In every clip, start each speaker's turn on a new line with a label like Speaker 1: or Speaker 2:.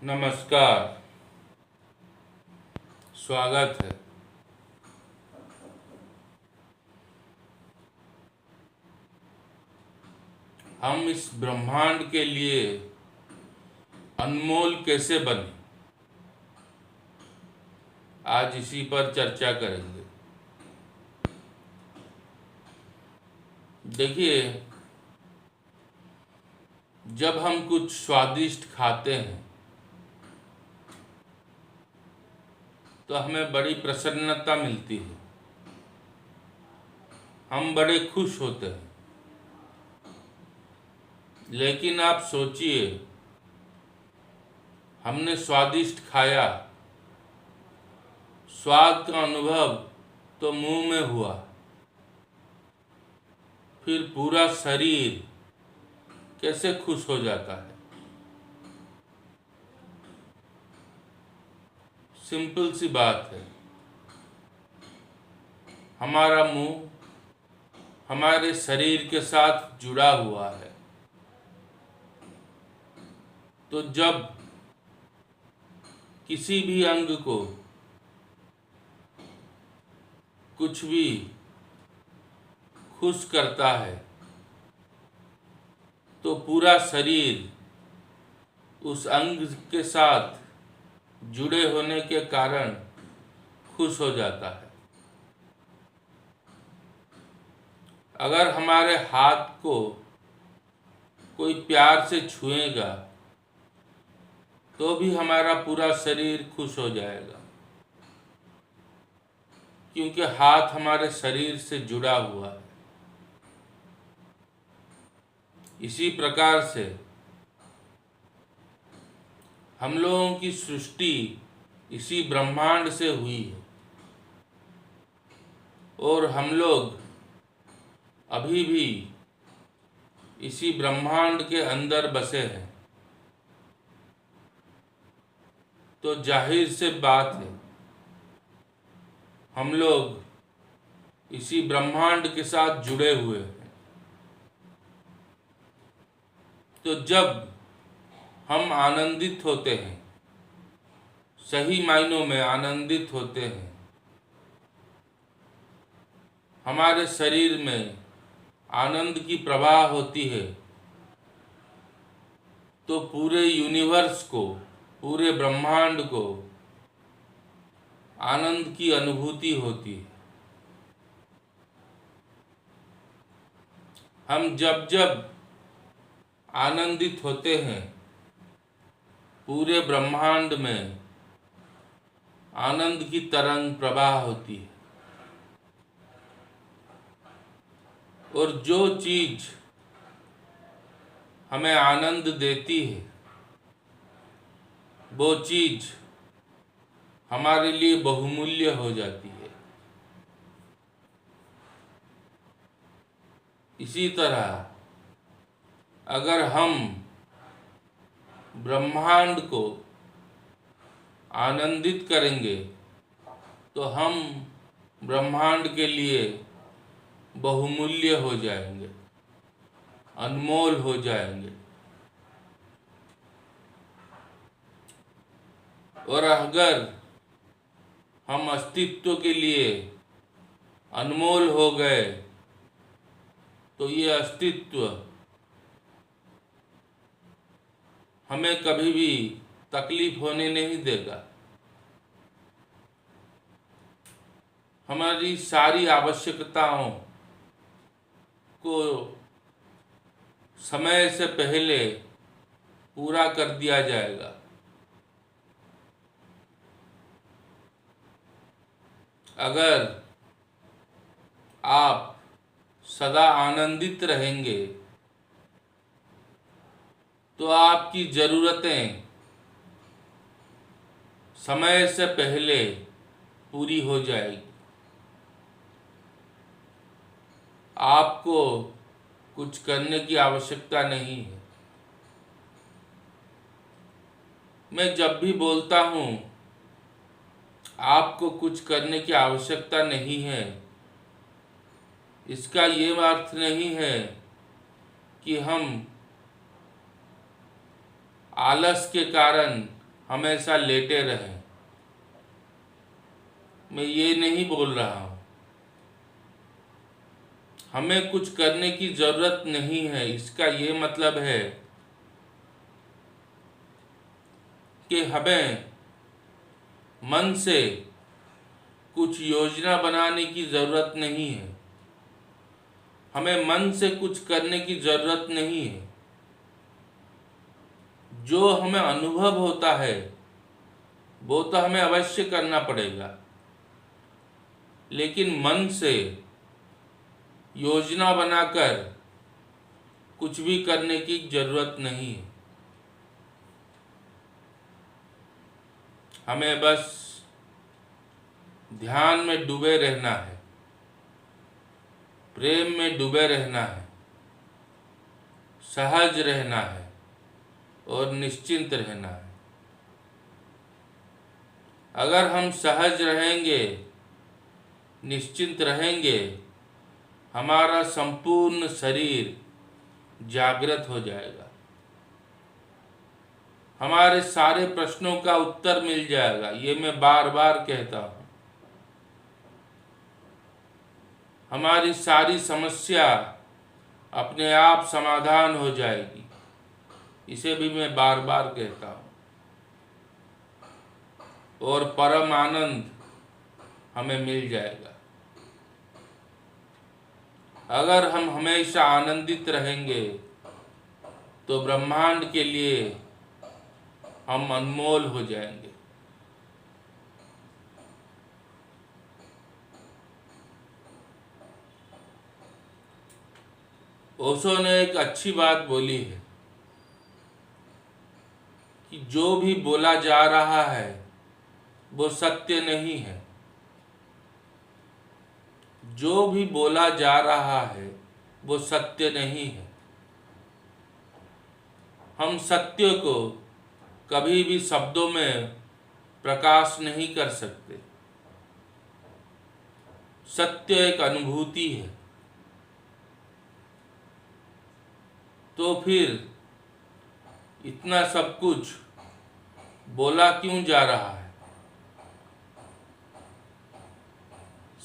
Speaker 1: नमस्कार। स्वागत है। हम इस ब्रह्मांड के लिए अनमोल कैसे बने, आज इसी पर चर्चा करेंगे। देखिए, जब हम कुछ स्वादिष्ट खाते हैं तो हमें बड़ी प्रसन्नता मिलती है, हम बड़े खुश होते हैं। लेकिन आप सोचिए, हमने स्वादिष्ट खाया, स्वाद का अनुभव तो मुंह में हुआ, फिर पूरा शरीर कैसे खुश हो जाता है। सिंपल सी बात है, हमारा मुंह हमारे शरीर के साथ जुड़ा हुआ है। तो जब किसी भी अंग को कुछ भी खुश करता है तो पूरा शरीर उस अंग के साथ जुड़े होने के कारण खुश हो जाता है। अगर हमारे हाथ को कोई प्यार से छुएगा तो भी हमारा पूरा शरीर खुश हो जाएगा, क्योंकि हाथ हमारे शरीर से जुड़ा हुआ है। इसी प्रकार से हम लोगों की सृष्टि इसी ब्रह्मांड से हुई है और हम लोग अभी भी इसी ब्रह्मांड के अंदर बसे हैं। तो जाहिर से बात है, हम लोग इसी ब्रह्मांड के साथ जुड़े हुए हैं। तो जब हम आनंदित होते हैं, सही मायनों में आनंदित होते हैं, हमारे शरीर में आनंद की प्रवाह होती है, तो पूरे यूनिवर्स को, पूरे ब्रह्मांड को आनंद की अनुभूति होती है। हम जब जब आनंदित होते हैं, पूरे ब्रह्मांड में आनंद की तरंग प्रवाह होती है। और जो चीज हमें आनंद देती है, वो चीज हमारे लिए बहुमूल्य हो जाती है। इसी तरह अगर हम ब्रह्मांड को आनंदित करेंगे तो हम ब्रह्मांड के लिए बहुमूल्य हो जाएंगे, अनमोल हो जाएंगे। और अगर हम अस्तित्व के लिए अनमोल हो गए तो ये अस्तित्व हमें कभी भी तकलीफ होने नहीं देगा। हमारी सारी आवश्यकताओं को समय से पहले पूरा कर दिया जाएगा। अगर आप सदा आनंदित रहेंगे तो आपकी ज़रूरतें समय से पहले पूरी हो जाएगी। आपको कुछ करने की आवश्यकता नहीं है। मैं जब भी बोलता हूँ आपको कुछ करने की आवश्यकता नहीं है, इसका ये अर्थ नहीं है कि हम आलस के कारण हमेशा लेटे रहें। मैं ये नहीं बोल रहा हूँ। हमें कुछ करने की जरूरत नहीं है, इसका ये मतलब है कि हमें मन से कुछ योजना बनाने की जरूरत नहीं है। हमें मन से कुछ करने की जरूरत नहीं है। जो हमें अनुभव होता है वो तो हमें अवश्य करना पड़ेगा, लेकिन मन से योजना बनाकर कुछ भी करने की जरूरत नहीं है। हमें बस ध्यान में डूबे रहना है, प्रेम में डूबे रहना है, सहज रहना है और निश्चिंत रहना है। अगर हम सहज रहेंगे, निश्चिंत रहेंगे, हमारा संपूर्ण शरीर जागृत हो जाएगा। हमारे सारे प्रश्नों का उत्तर मिल जाएगा। ये मैं बार बार कहता हूँ। हमारी सारी समस्या अपने आप समाधान हो जाएगी। इसे भी मैं बार बार कहता हूँ। और परम आनंद हमें मिल जाएगा। अगर हम हमेशा आनंदित रहेंगे तो ब्रह्मांड के लिए हम अनमोल हो जाएंगे। ओशो ने एक अच्छी बात बोली है कि जो भी बोला जा रहा है वो सत्य नहीं है। जो भी बोला जा रहा है वो सत्य नहीं है। हम सत्य को कभी भी शब्दों में प्रकाश नहीं कर सकते। सत्य एक अनुभूति है। तो फिर इतना सब कुछ बोला क्यों जा रहा है?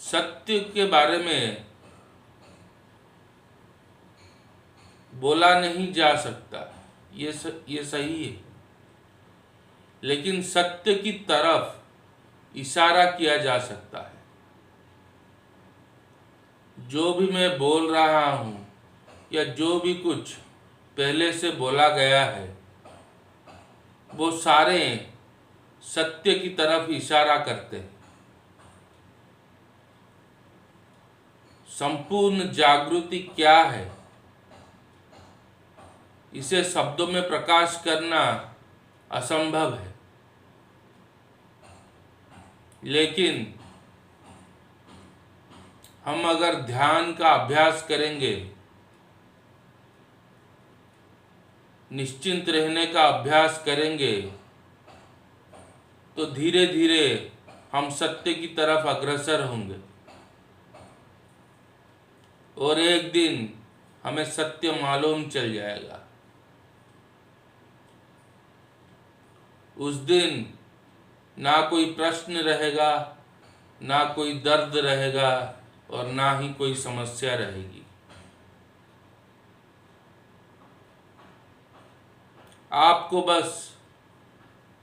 Speaker 1: सत्य के बारे में बोला नहीं जा सकता, ये सही है, लेकिन सत्य की तरफ इशारा किया जा सकता है। जो भी मैं बोल रहा हूँ या जो भी कुछ पहले से बोला गया है वो सारे सत्य की तरफ इशारा करते हैं। संपूर्ण जागृति क्या है, इसे शब्दों में प्रकाश करना असंभव है, लेकिन हम अगर ध्यान का अभ्यास करेंगे, निश्चिंत रहने का अभ्यास करेंगे, तो धीरे धीरे हम सत्य की तरफ अग्रसर होंगे और एक दिन हमें सत्य मालूम चल जाएगा। उस दिन ना कोई प्रश्न रहेगा, ना कोई दर्द रहेगा और ना ही कोई समस्या रहेगी। आपको बस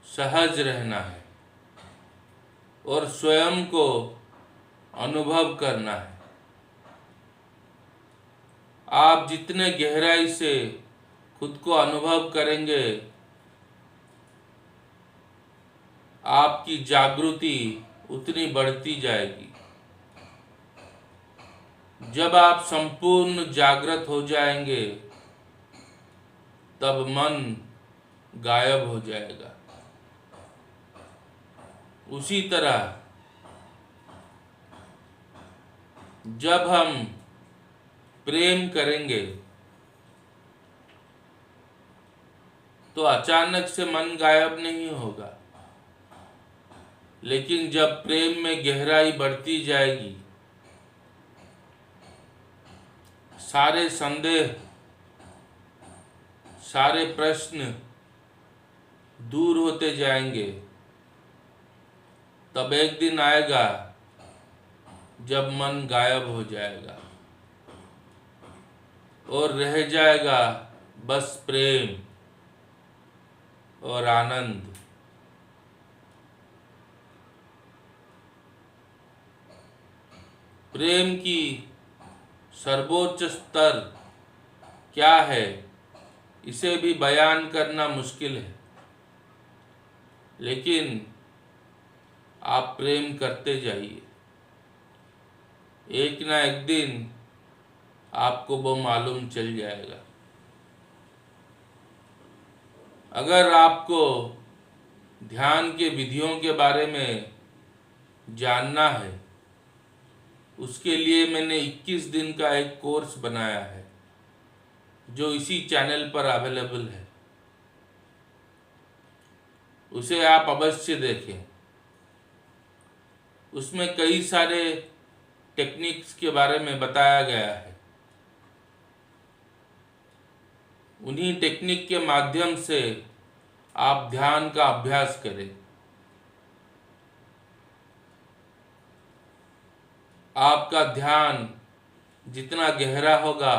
Speaker 1: सहज रहना है और स्वयं को अनुभव करना है। आप जितने गहराई से खुद को अनुभव करेंगे, आपकी जागृति उतनी बढ़ती जाएगी। जब आप संपूर्ण जागृत हो जाएंगे तब मन गायब हो जाएगा। उसी तरह जब हम प्रेम करेंगे तो अचानक से मन गायब नहीं होगा, लेकिन जब प्रेम में गहराई बढ़ती जाएगी, सारे संदेह, सारे प्रश्न दूर होते जाएंगे, तब एक दिन आएगा जब मन गायब हो जाएगा और रह जाएगा बस प्रेम और आनंद। प्रेम की सर्वोच्च स्तर क्या है, इसे भी बयान करना मुश्किल है, लेकिन आप प्रेम करते जाइए। एक ना एक दिन आपको वो मालूम चल जाएगा। अगर आपको ध्यान के विधियों के बारे में जानना है, उसके लिए मैंने 21 दिन का एक कोर्स बनाया है जो इसी चैनल पर अवेलेबल है। उसे आप अवश्य देखें। उसमें कई सारे टेक्निक्स के बारे में बताया गया है। उन्हीं टेक्निक के माध्यम से आप ध्यान का अभ्यास करें। आपका ध्यान जितना गहरा होगा,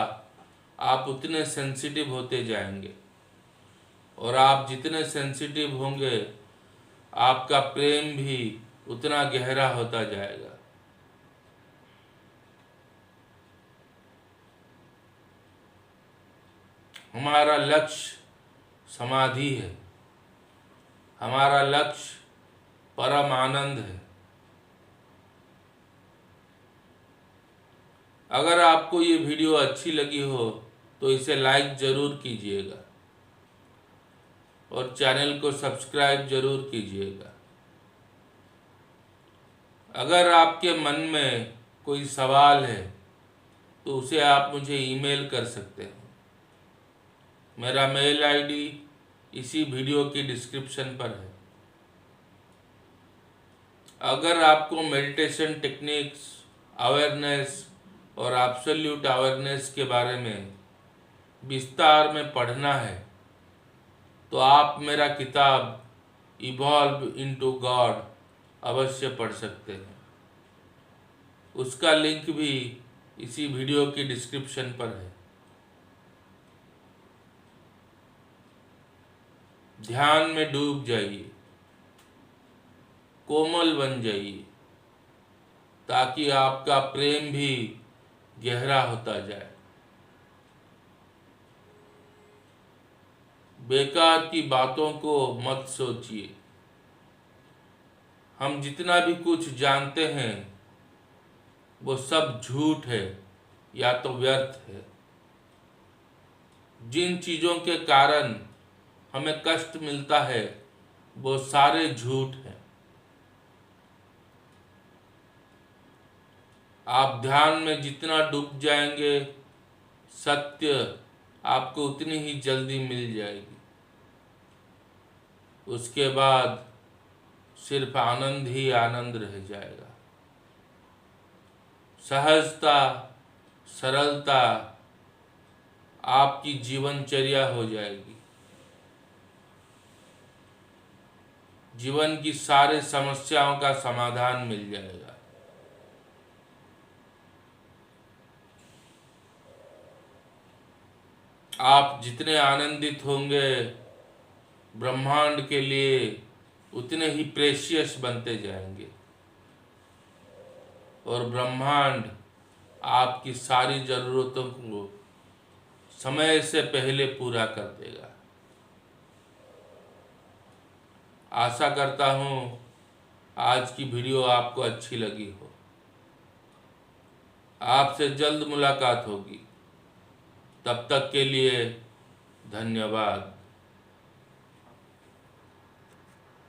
Speaker 1: आप उतने सेंसिटिव होते जाएंगे, और आप जितने सेंसिटिव होंगे, आपका प्रेम भी उतना गहरा होता जाएगा। हमारा लक्ष्य समाधि है, हमारा लक्ष्य परम आनंद है। अगर आपको ये वीडियो अच्छी लगी हो तो इसे लाइक ज़रूर कीजिएगा और चैनल को सब्सक्राइब ज़रूर कीजिएगा। अगर आपके मन में कोई सवाल है तो उसे आप मुझे ईमेल कर सकते हैं। मेरा मेल आईडी इसी वीडियो की डिस्क्रिप्शन पर है। अगर आपको मेडिटेशन टेक्निक्स, अवेयरनेस और एब्सोल्यूट अवेयरनेस के बारे में विस्तार में पढ़ना है तो आप मेरा किताब इवॉल्व इनटू गॉड अवश्य पढ़ सकते हैं। उसका लिंक भी इसी वीडियो की डिस्क्रिप्शन पर है। ध्यान में डूब जाइए, कोमल बन जाइए, ताकि आपका प्रेम भी गहरा होता जाए। बेकार की बातों को मत सोचिए। हम जितना भी कुछ जानते हैं वो सब झूठ है या तो व्यर्थ है। जिन चीज़ों के कारण हमें कष्ट मिलता है वो सारे झूठ हैं। आप ध्यान में जितना डूब जाएंगे, सत्य आपको उतनी ही जल्दी मिल जाएगी। उसके बाद सिर्फ आनंद ही आनंद रह जाएगा। सहजता, सरलता आपकी जीवनचर्या हो जाएगी। जीवन की सारे समस्याओं का समाधान मिल जाएगा। आप जितने आनंदित होंगे, ब्रह्मांड के लिए उतने ही प्रेशियस बनते जाएंगे, और ब्रह्मांड आपकी सारी ज़रूरतों को समय से पहले पूरा कर देगा। आशा करता हूँ आज की वीडियो आपको अच्छी लगी हो। आपसे जल्द मुलाकात होगी। तब तक के लिए धन्यवाद।